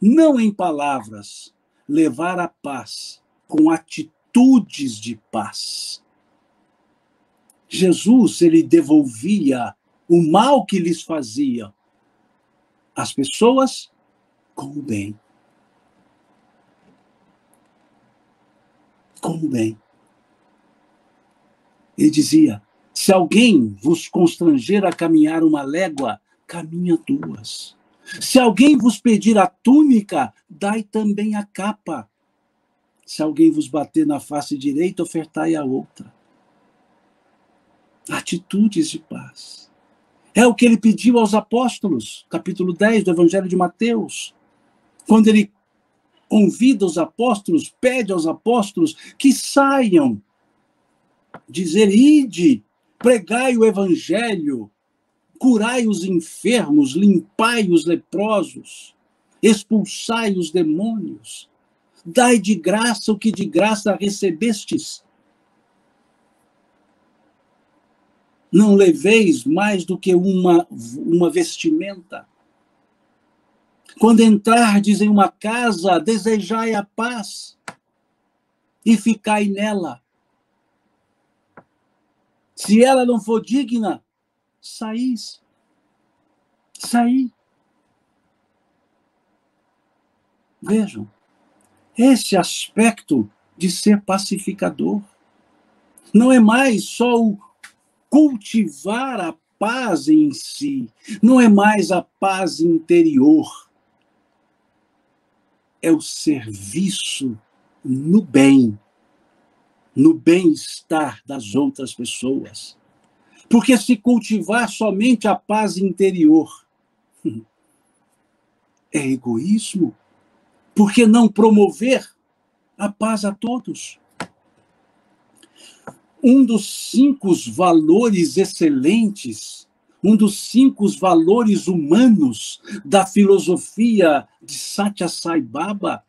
não em palavras, levar a paz com atitudes de paz. Jesus, ele devolvia o mal que lhes fazia às pessoas com o bem. Com o bem. Ele dizia: se alguém vos constranger a caminhar uma légua, caminha 2. Se alguém vos pedir a túnica, dai também a capa. Se alguém vos bater na face direita, ofertai a outra. Atitudes de paz. É o que ele pediu aos apóstolos, capítulo 10 do Evangelho de Mateus. Quando ele convida os apóstolos, pede aos apóstolos que saiam, dizer: ide, pregai o Evangelho, curai os enfermos, limpai os leprosos, expulsai os demônios, dai de graça o que de graça recebestes. Não leveis mais do que uma vestimenta. Quando entrardes em uma casa, desejai a paz e ficai nela. Se ela não for digna, saís. Saí. Vejam, esse aspecto de ser pacificador não é mais só o cultivar a paz em si, não é mais a paz interior, é o serviço no bem, no bem-estar das outras pessoas. Porque se cultivar somente a paz interior é egoísmo, por que não promover a paz a todos? Um dos 5 valores excelentes, um dos 5 valores humanos da filosofia de Satya Sai Baba,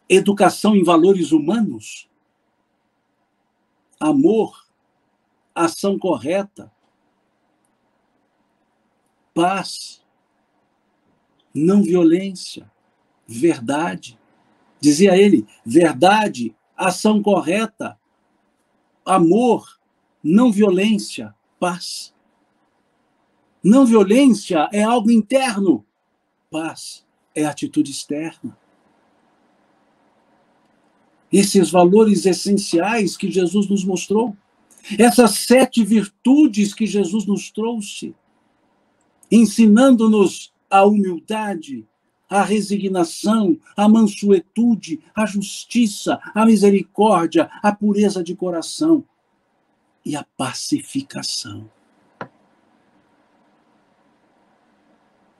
educação em valores humanos, amor, ação correta, paz, não violência, verdade. Dizia ele: verdade, ação correta, amor, não violência, paz. Não violência é algo interno, paz é atitude externa. Esses valores essenciais que Jesus nos mostrou, essas 7 virtudes que Jesus nos trouxe, ensinando-nos a humildade, a resignação, a mansuetude, a justiça, a misericórdia, a pureza de coração e a pacificação.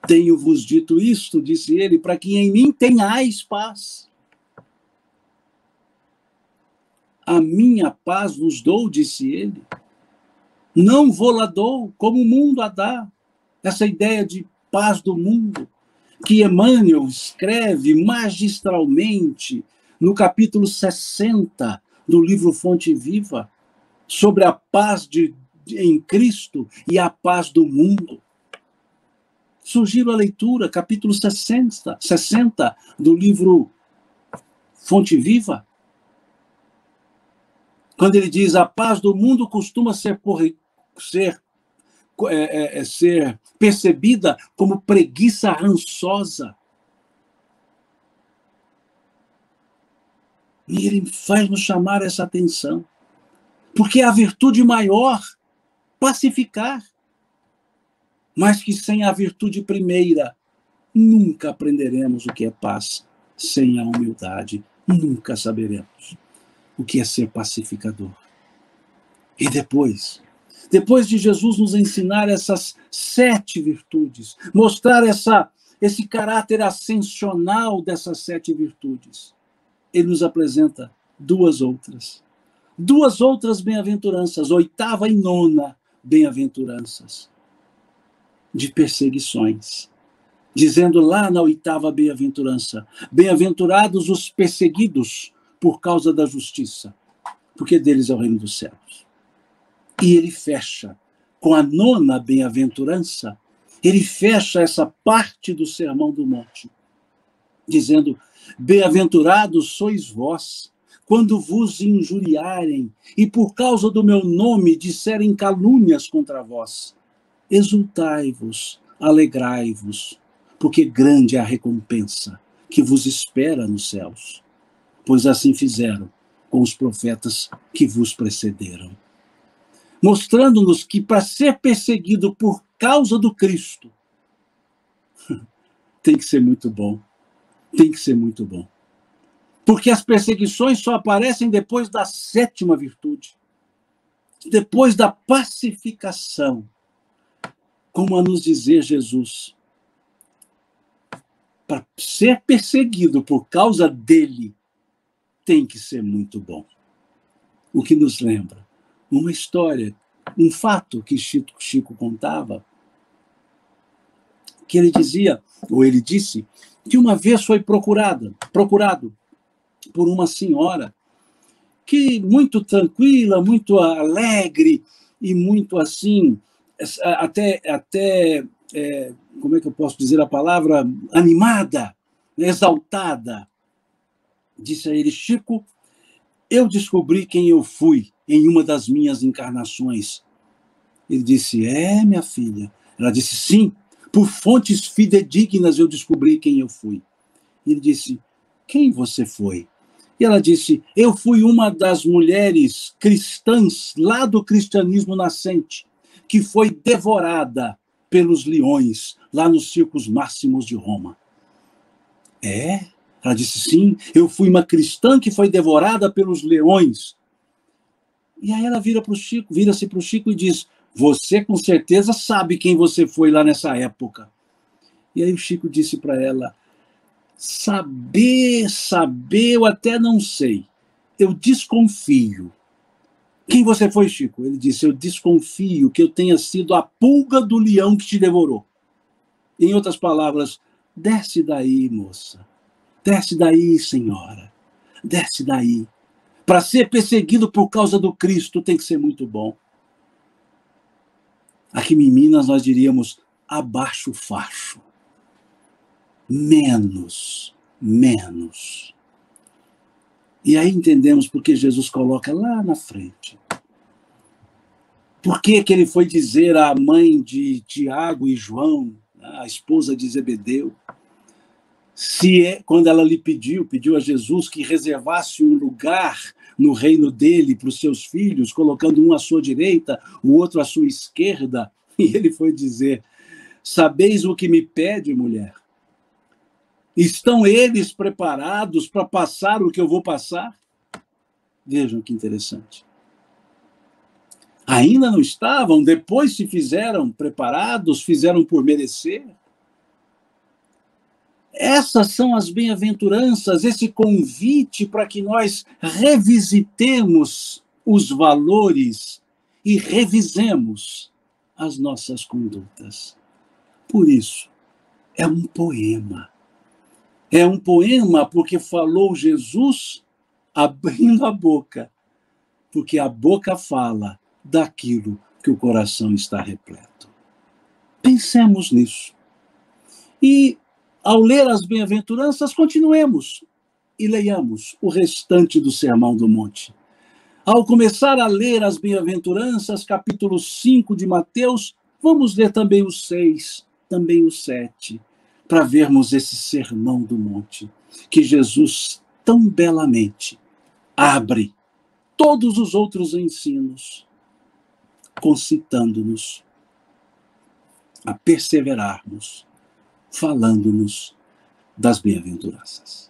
Tenho-vos dito isto, disse ele, para que em mim tenhais paz. A minha paz vos dou, disse ele. Não vou-la dou, como o mundo a dá. Essa ideia de paz do mundo, que Emmanuel escreve magistralmente no capítulo 60 do livro Fonte Viva, sobre a paz em Cristo e a paz do mundo. Sugiro a leitura, capítulo 60 do livro Fonte Viva, quando ele diz: a paz do mundo costuma ser percebida como preguiça rançosa. E ele faz nos chamar essa atenção, porque é a virtude maior, pacificar. mas que sem a virtude primeira, nunca aprenderemos o que é paz. Sem a humildade, nunca saberemos o que é ser pacificador. E depois de Jesus nos ensinar essas 7 virtudes, mostrar esse caráter ascensional dessas 7 virtudes, ele nos apresenta 2 outras. 2 outras bem-aventuranças, 8ª e 9ª bem-aventuranças, de perseguições. Dizendo lá na 8ª bem-aventurança: bem-aventurados os perseguidos por causa da justiça, porque deles é o reino dos céus. E ele fecha com a 9ª bem-aventurança, ele fecha essa parte do Sermão do Monte, dizendo: bem-aventurados sois vós, quando vos injuriarem, e por causa do meu nome disserem calúnias contra vós. Exultai-vos, alegrai-vos, porque grande é a recompensa que vos espera nos céus, pois assim fizeram com os profetas que vos precederam. Mostrando-nos que para ser perseguido por causa do Cristo, tem que ser muito bom. Tem que ser muito bom. Porque as perseguições só aparecem depois da 7ª virtude, depois da pacificação, como a nos dizer Jesus. Para ser perseguido por causa dele, tem que ser muito bom. O que nos lembra uma história, um fato que Chico contava, que ele dizia, ou ele disse, que uma vez foi procurado por uma senhora que muito tranquila, muito alegre e muito assim, até como é que eu posso dizer a palavra? Animada, exaltada. Disse a ele: Chico, eu descobri quem eu fui em uma das minhas encarnações. Ele disse: é, minha filha? Ela disse: sim, por fontes fidedignas eu descobri quem eu fui. Ele disse: quem você foi? E ela disse: eu fui uma das mulheres cristãs lá do cristianismo nascente, que foi devorada pelos leões lá nos circos máximos de Roma. É? Ela disse: sim, eu fui uma cristã que foi devorada pelos leões. E aí ela vira-se para o Chico e diz: você com certeza sabe quem você foi lá nessa época. E aí o Chico disse para ela: saber, eu até não sei. Eu desconfio. Quem você foi, Chico? Ele disse: eu desconfio que eu tenha sido a pulga do leão que te devorou. Em outras palavras, desce daí, moça. Desce daí, senhora. Desce daí. Para ser perseguido por causa do Cristo tem que ser muito bom. Aqui em Minas nós diríamos: abaixo o facho. Menos. E aí entendemos porque Jesus coloca lá na frente. Por que ele foi dizer à mãe de Tiago e João, a esposa de Zebedeu, quando ela lhe pediu a Jesus que reservasse um lugar no reino dele para os seus filhos, colocando um à sua direita, o outro à sua esquerda, e ele foi dizer: sabeis o que me pede, mulher? Estão eles preparados para passar o que eu vou passar? Vejam que interessante. Ainda não estavam, depois se fizeram preparados, fizeram por merecer. Essas são as bem-aventuranças, esse convite para que nós revisitemos os valores e revisemos as nossas condutas. Por isso, é um poema. É um poema porque falou Jesus abrindo a boca, porque a boca fala daquilo que o coração está repleto. Pensemos nisso. E, ao ler as bem-aventuranças, continuemos e leiamos o restante do Sermão do Monte. Ao começar a ler as bem-aventuranças, capítulo 5 de Mateus, vamos ler também o 6, também o 7, para vermos esse Sermão do Monte, que Jesus tão belamente abre todos os outros ensinos, concitando-nos a perseverarmos, falando-nos das bem-aventuranças.